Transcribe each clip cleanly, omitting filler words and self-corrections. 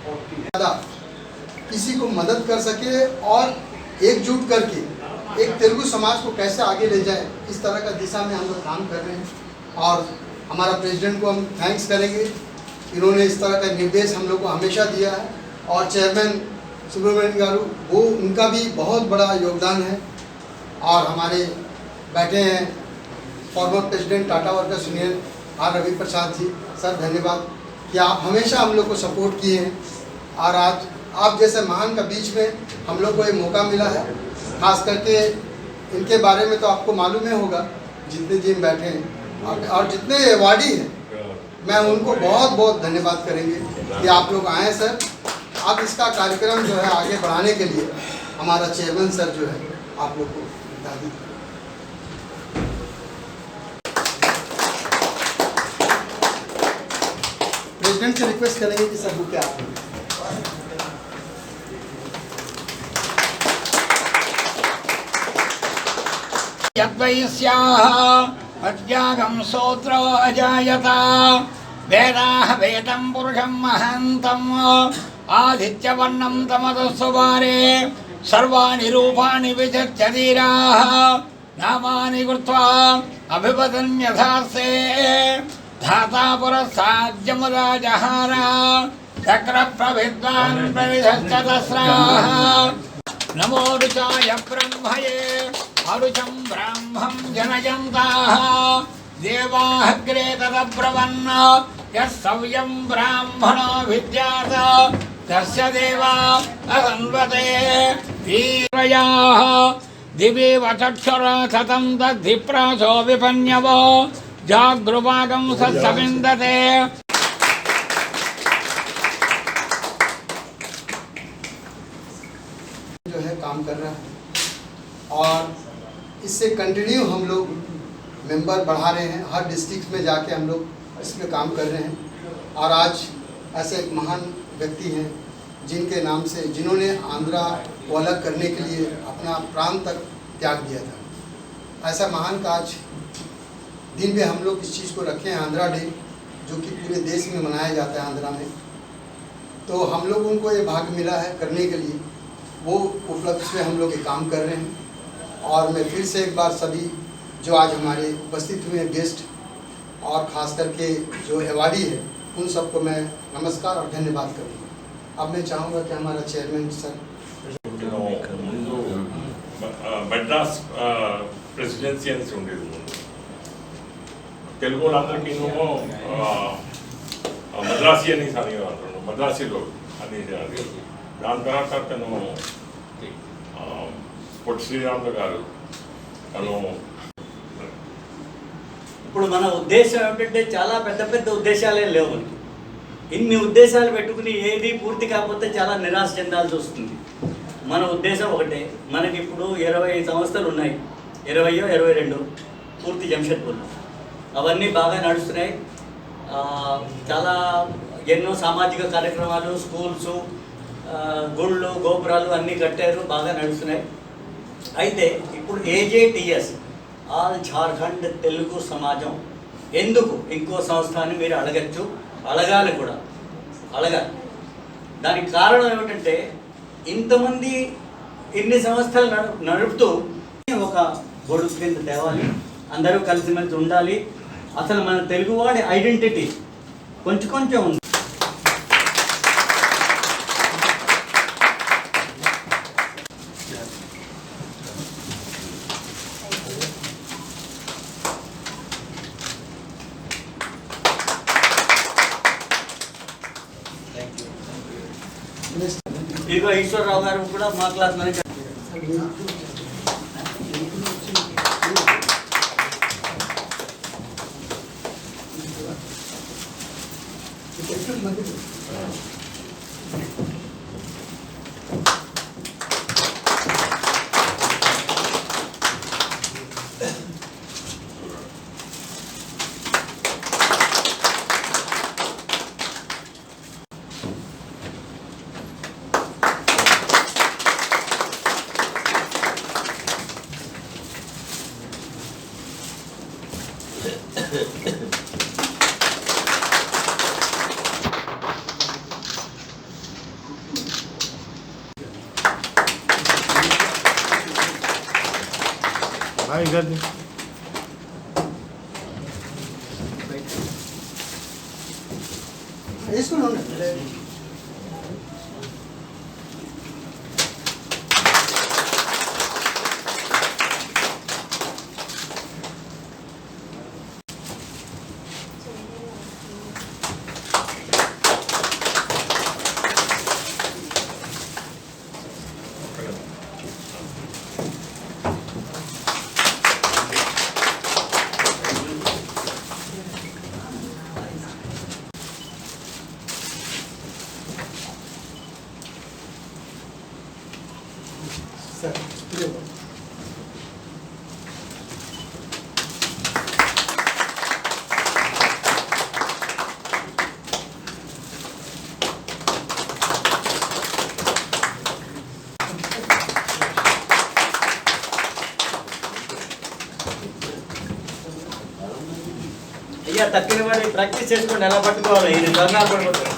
ज़्यादा किसी को मदद कर सके और एकजुट करके एक तेलुगु समाज को कैसे आगे ले जाए, इस तरह का दिशा में हम लोग काम कर रहे हैं। और हमारा प्रेसिडेंट को हम थैंक्स करेंगे, इन्होंने इस तरह का निर्देश हम लोग को हमेशा दिया है। और चेयरमैन सुब्रमण्यम गारू, वो उनका भी बहुत बड़ा योगदान है। और हमारे बैठे हैं former president Tata workers union R Ravi Prasad ji, sir धन्यवाद कि आप हमेशा हम लोग को सपोर्ट किए हैं। और आज आप जैसे महान का बीच में हम लोग को एक मौका मिला है, खास करके इनके बारे में तो आपको मालूम ही होगा, जितने जिम बैठे हैं और जितने अवार्डी हैं, मैं उनको बहुत बहुत धन्यवाद करेंगे कि आप लोग आए सर। अब इसका कार्यक्रम जो है आगे बढ़ाने के लिए हमारा चेयरमैन सर जो है आप लोग को दादी प्रेसिडेंट से रिक्वेस्ट करेंगे कि सर बुके आप अज्ञागं सोत्रो अजायता वेदाः वेदं पुरुषं महान्तम् आदित्यवर्णं तमदस्वभारे सर्वाणि रूपाणि विचित्य धीराः नामानि कृत्वा अभिवदन् यथास्ते धाता पुरस्ताद्यमुदा जहार चक्रप्रविद्वान् प्रविशश्च तस्राः नमो ऋचाय ब्रह्मये अरुचं ब्राह्मं जनयन्ताः देवाः अग्रे तदब्रवन् यः सव्यं ब्राह्मणो विद्यात् तस्य देवा असन्वते वीरयाः दिवि वचक्षुरा सतं तद्धिप्रासो विपन्यवो जागृभागं सत्सविन्दते। जो है काम कर रहा है और इससे कंटिन्यू हम लोग मेंबर बढ़ा रहे हैं। हर डिस्ट्रिक्ट में जाके हम लोग इस पे काम कर रहे हैं। और आज ऐसे एक महान व्यक्ति हैं जिनके नाम से, जिन्होंने आंध्रा को अलग करने के लिए अपना प्राण तक त्याग दिया था। ऐसा महान का आज दिन पे हम लोग इस चीज़ को रखे हैं, आंध्रा डे, जो कि पूरे देश में मनाया जाता है आंध्रा में। तो हम लोग उनको ये भाग्य मिला है करने के लिए, वो उपलक्ष्य में हम लोग ये काम कर रहे हैं। और मैं फिर से एक बार सभी जो आज हमारे उपस्थित हुए गेस्ट और ख़ास करके जो अवार्डी है, उन सबको मैं नमस्कार और धन्यवाद करूँगा। अब मैं चाहूँगा कि हमारा चेयरमैन सर मद्रास प्रेसिडेंसी అని ఉండేది తెలుగు వాళ్ళందరికీ మద్రాసి అని అనేవారు, మద్రాసీలో అనేది. దాని తర్వాత తను పొట్టి శ్రీరాములు గారు తను. ఇప్పుడు మన ఉద్దేశం ఏమిటంటే చాలా పెద్ద పెద్ద ఉద్దేశాలే లేవు. ఇన్ని ఉద్దేశాలు పెట్టుకుని ఏది పూర్తి కాకపోతే చాలా నిరాశ చెందాల్సి వస్తుంది. మన ఉద్దేశం ఒకటే. మనకి ఇప్పుడు 20 సంస్థలు ఉన్నాయి, 20 22 పూర్తి జంషెడ్పూర్లో. అవన్నీ బాగా నడుస్తున్నాయి. చాలా ఎన్నో సామాజిక కార్యక్రమాలు, స్కూల్స్, గుళ్ళు, గోపురాలు అన్నీ కట్టారు, బాగా నడుస్తున్నాయి. అయితే ఇప్పుడు AJTS ఆల్ ఝార్ఖండ్ తెలుగు సమాజం ఎందుకు ఇంకో సంస్థ అని మీరు అడగచ్చు, అడగాలి కూడా, అడగాలి. దానికి కారణం ఏమిటంటే ఇంతమంది ఇన్ని సంస్థలు నడుపుతూ ఒక గొడుగు కింద తేవాలి, అందరూ కలిసిమెలిసి ఉండాలి. అసలు మన తెలుగువాడి ఐడెంటిటీ కొంచెం కొంచెం ఉంది. ఇదిగో ఈశ్వరరావు గారు కూడా మా క్లాస్ మేనేజర్. వేసుకున్నాను. సార్ అయ్యా తక్కిన వాడి ప్రాక్టీస్ చేసుకోండి ఎలా పట్టుకోవాలి. ఇది ధర్నాలు పడిపోతారు.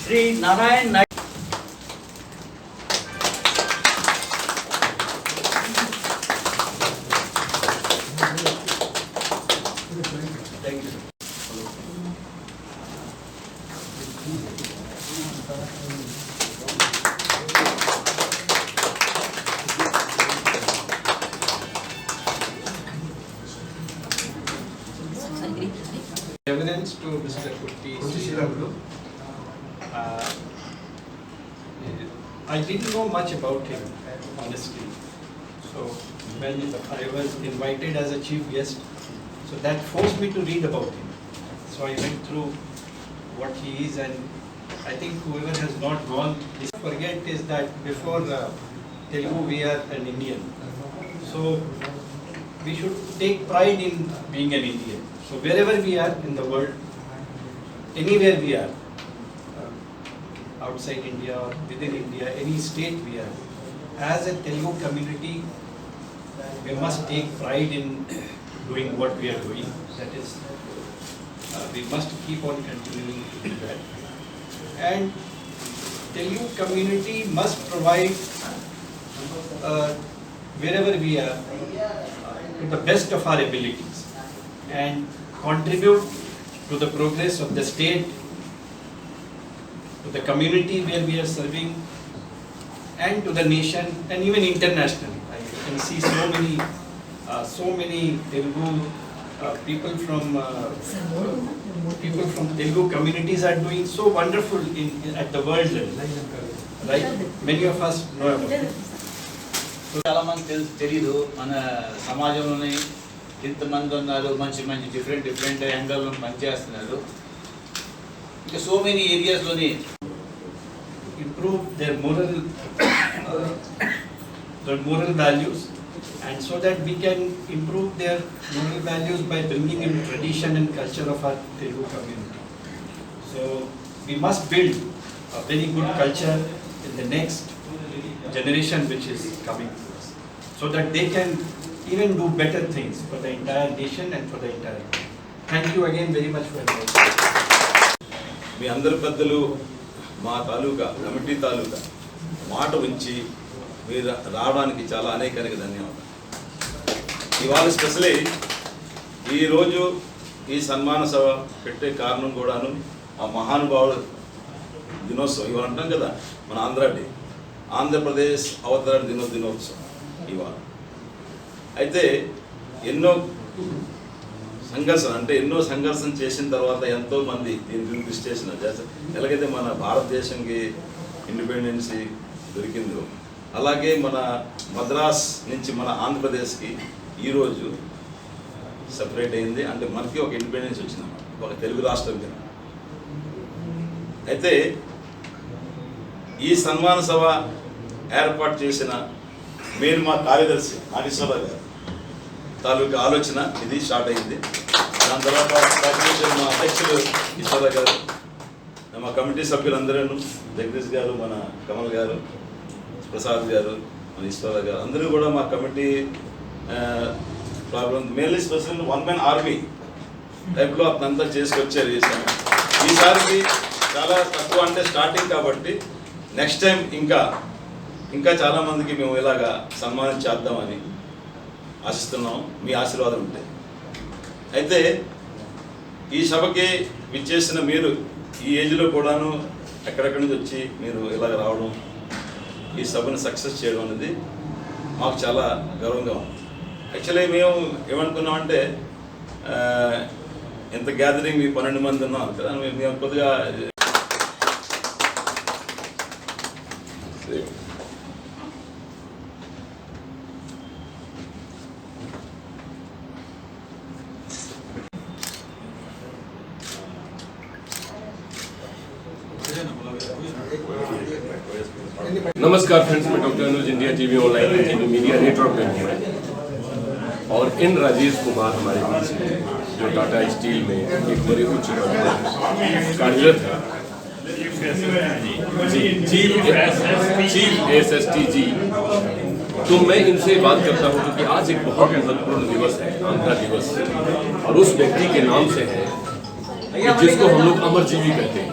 Shri Narayana Naidu. Evidence to Mr. Kutti Sriramulu. I didn't know much about him, honestly. So when I was invited as a chief guest, so that forced me to read about him. So I went through what he is, and I think whoever has not gone, forget is that before Telugu we are an Indian. So we should take pride in being an Indian. So wherever we are in the world, anywhere we are, outside India or within India, any state we are, as a Telugu community, we must take pride in doing what we are doing. That is, we must keep on continuing to do that. And Telugu community must provide wherever we are to the best of our abilities and contribute to the progress of the state, to the community where we are serving, and to the nation, and even internationally. I can see so many Telugu people from Telugu communities are doing so wonderful at the world level, right? Many of us know about it. చాలా మంది తెలీదు మన సమాజంలోని ఇంతమంది ఉన్నారు, మంచి మంచి different యాంగిల్లో పనిచేస్తున్నారు. ఇంకా సో మెనీ ఏరియాస్లోని improve their moral values, and so that we can improve their moral values by bringing in tradition and culture of our Telugu community. So we must build a very good culture in the next generation which is coming to us, so that they can even do better things for the entire nation and for the entire world. Thank you again very much for inviting me. మీ అందరి పెద్దలు మా తాలూకా committee తాలూకా మాట ఉంచి మీరు రావడానికి చాలా అనేక ధన్యవాదాలు. ఇవాళ స్పెషలీ ఈరోజు ఈ సన్మాన సభ పెట్టే కారణం కూడాను ఆ మహానుభావుడు దినోత్సవం ఇవాళ అంటాం కదా, మన ఆంధ్రప్రదేశ్ అవతరణ దినోత్సవం ఇవాళ. అయితే ఎన్నో సంఘర్షణ అంటే ఎన్నో సంఘర్షణ చేసిన తర్వాత ఎంతో మంది దీని గురించి కృషి చేసిన ఎలాగైతే మన భారతదేశంకి ఇండిపెండెన్సీ దొరికిందో అలాగే మన మద్రాస్ నుంచి మన ఆంధ్రప్రదేశ్కి ఈరోజు సెపరేట్ అయింది. అంటే మనకి ఒక ఇండిపెండెన్స్ వచ్చిందన్నమాట, ఒక తెలుగు రాష్ట్రం కింద. అయితే ఈ సన్మాన సభ ఏర్పాటు చేసిన మెయిన్ మా కార్యదర్శి నాగేశ్వరరావు గారు తాలూకా ఆలోచన ఇది స్టార్ట్ అయింది. దాని తర్వాత మా అధ్యక్షులు ఈశ్వరరావు గారు, మా కమిటీ సభ్యులందరూ జగదీష్ గారు, మన కమల్ గారు, ప్రసాద్ గారు, మన ఈశ్వరరావు గారు అందరూ కూడా మా committee problem mainly special one man army టైప్లో అతనంతా చేసుకొచ్చారు. ఈసారికి చాలా తక్కువ అంటే స్టార్టింగ్ కాబట్టి నెక్స్ట్ టైం ఇంకా చాలామందికి మేము ఇలాగా సన్మానం చేద్దామని ఆశిస్తున్నాం. మీ ఆశీర్వాదం ఉంటే. అయితే ఈ సభకి విచ్చేసిన మీరు ఈ ఏజ్లో కూడాను ఎక్కడెక్కడి నుంచి వచ్చి మీరు ఇలాగ రావడం, ఈ సభను సక్సెస్ చేయడం అనేది మాకు చాలా గర్వంగా ఉంది. యాక్చువల్లీ మేము ఏమనుకున్నామంటే ఎంత గ్యాదరింగ్ మీ 12 మంది ఉన్నాం కదా, మేము కొద్దిగా नमस्कार फ्रेंड्स, मैं doctor Anuj, India TV online TV media network में हूँ और इन राजेश कुमार हमारे बीच में जो टाटा स्टील में एक बड़े उच्च पद पर कार्यरत है चीफ एसएसटी जी। तो मैं इनसे बात करता हूँ क्योंकि आज एक बहुत महत्वपूर्ण दिवस है, आंध्रा दिवस, और उस व्यक्ति के नाम से है जिसको हम लोग अमरजीवी कहते हैं।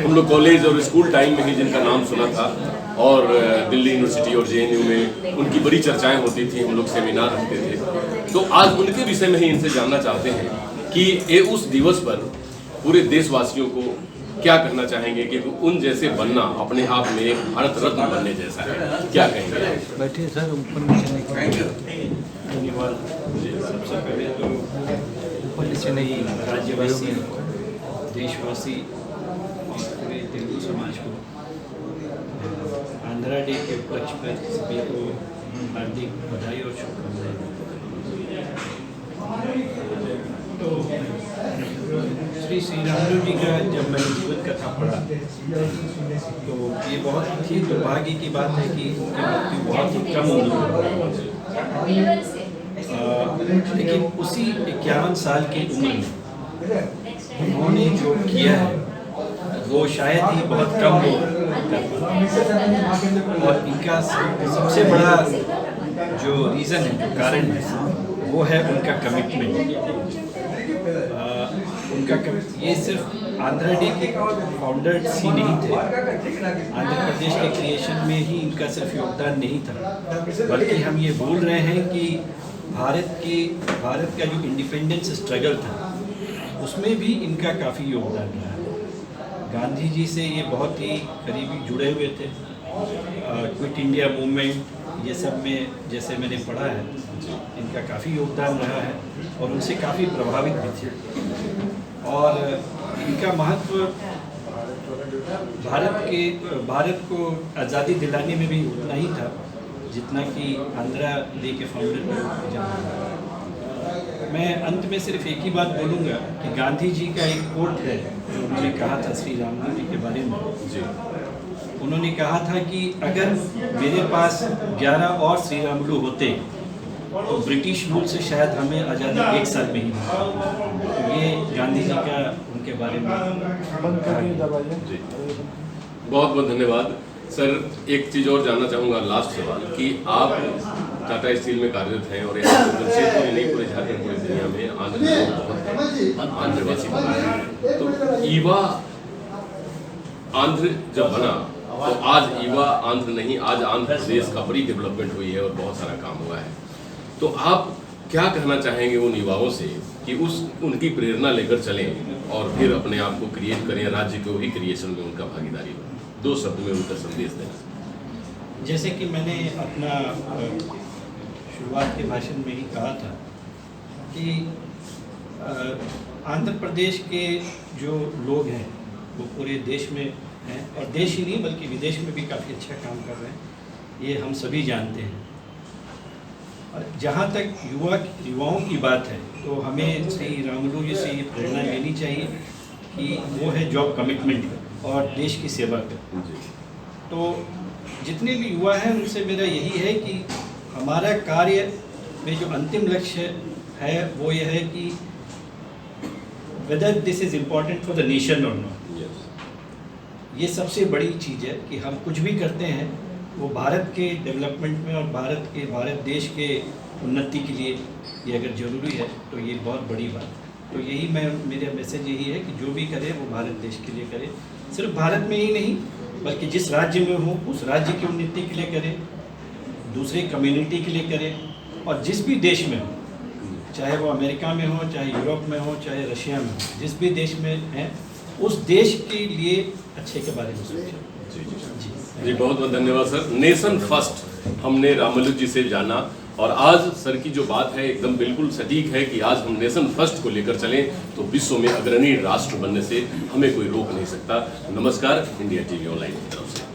हम लोग कॉलेज और स्कूल टाइम में ही जिनका नाम सुना था और दिल्ली यूनिवर्सिटी और जेएनयू में उनकी बड़ी चर्चाएं होती थी, हम लोग सेमिनार रखते थे। तो आज उनके विषय में ही इनसे जानना चाहते हैं कि ये उस दिवस पर पूरे देशवासियों को क्या कहना चाहेंगे कि उन जैसे बनना अपने आप में एक भारत रत्न बनने जैसा है, क्या कहेंगे? बैठे सर, ऊपर धन्यवाद। सबसे पहले तो ऊपर नीचे नहीं, राज्यवासी, देशवासी और पूरे तेलुगु समाज को आंध्रा डे के उपलक्ष्य पर सभी को हार्दिक बधाई और शुभकामनाएं। तो श्री रामलू जी का जब मैंने जीवन कथा पढ़ा तो ये बहुत ही दुर्भाग्य की बात है कि उनकी मृत्यु बहुत ही कम उम्र में, लेकिन उसी 51 साल की उम्र में उन्होंने जो किया है वो शायद ही बहुत कम लोग कर पाते। और इनका सबसे बड़ा जो रीज़न है, जो कारण है, वो है उनका कमिटमेंट। ये सिर्फ आंध्रा डे के फाउंडर्स ही नहीं थे, आंध्र प्रदेश के क्रिएशन में ही इनका सिर्फ योगदान नहीं था, बल्कि हम ये भूल रहे हैं कि भारत का जो इंडिपेंडेंस स्ट्रगल था उसमें भी इनका काफ़ी योगदान रहा है। गांधी जी से ये बहुत ही करीबी जुड़े हुए थे। क्विट इंडिया मूवमेंट ये सब में जैसे मैंने पढ़ा है इनका काफ़ी योगदान रहा है और उनसे काफ़ी प्रभावित भी थे। और इनका महत्व भारत को आज़ादी दिलाने में भी उतना ही था जितना कि आंध्रा डे के फाउंडर को जाना। मैं अंत में सिर्फ एक ही बात बोलूँगा कि गांधी जी का एक कोट है जो उन्होंने कहा था श्री रामलू जी के बारे में। उन्होंने कहा था कि अगर मेरे पास 11 और श्री रामलू होते तो ब्रिटिश रूल से शायद हमें आज़ादी 1 साल में ही मिलती। तो ये गांधी जी का उनके बारे में बहुत बहुत धन्यवाद सर। एक चीज़ और जानना चाहूँगा, लास्ट सवाल, कि आप टाटा स्टील में कार्यरत हैं और यहाँ जमशेदपुर नहीं पूरे झारखंड पूरी दुनिया में आंध्रवासी बना है। तो ईवा आंध्र जब बना तो आज ईवा आंध्र नहीं, आज आंध्र प्रदेश का बड़ी डेवलपमेंट हुई है और बहुत सारा काम हुआ है। तो आप क्या कहना चाहेंगे उन युवाओं से कि उनकी प्रेरणा लेकर चलें और फिर अपने आप को क्रिएट करें, राज्य को भी क्रिएशन में उनका भागीदारी हो? 2 शब्द में उनका संदेश देना। जैसे कि मैंने अपना शुरुआत के भाषण में ही कहा था कि आंध्र प्रदेश के जो लोग हैं वो पूरे देश में हैं, और देश ही नहीं बल्कि विदेश में भी काफ़ी अच्छा काम कर रहे हैं, ये हम सभी जानते हैं। और जहाँ तक युवाओं की बात है तो हमें श्री रामुलु जी से ये प्रेरणा लेनी चाहिए कि वो है जॉब कमिटमेंट और देश की सेवा कर। तो जितने भी युवा हैं उनसे मेरा यही है कि हमारा कार्य में जो अंतिम लक्ष्य है वो यह है कि whether this is important for the nation और नॉट। ये सबसे बड़ी चीज़ है कि हम कुछ भी करते हैं वो भारत के डेवलपमेंट में और भारत देश के उन्नति के लिए ये अगर ज़रूरी है तो ये बहुत बड़ी बात है। तो यही मेरा मैसेज यही है कि जो भी करे वो भारत देश के लिए करे, सिर्फ भारत में ही नहीं बल्कि जिस राज्य में हो उस राज्य की उन्नति के लिए करे, दूसरे कम्युनिटी के लिए करे, और जिस भी देश में हो, चाहे वो अमेरिका में हो, चाहे यूरोप में हो, चाहे रशिया में हो, जिस भी देश में है उस देश के लिए अच्छे के बारे में सोचें। जी बहुत बहुत धन्यवाद सर। नेशन फर्स्ट हमने रामुलु जी से जाना, और आज सर की जो बात है एकदम बिल्कुल सटीक है कि आज हम नेशन फर्स्ट को लेकर चलें तो विश्व में अग्रणी राष्ट्र बनने से हमें कोई रोक नहीं सकता। नमस्कार, इंडिया टीवी ऑनलाइन की तरफ से।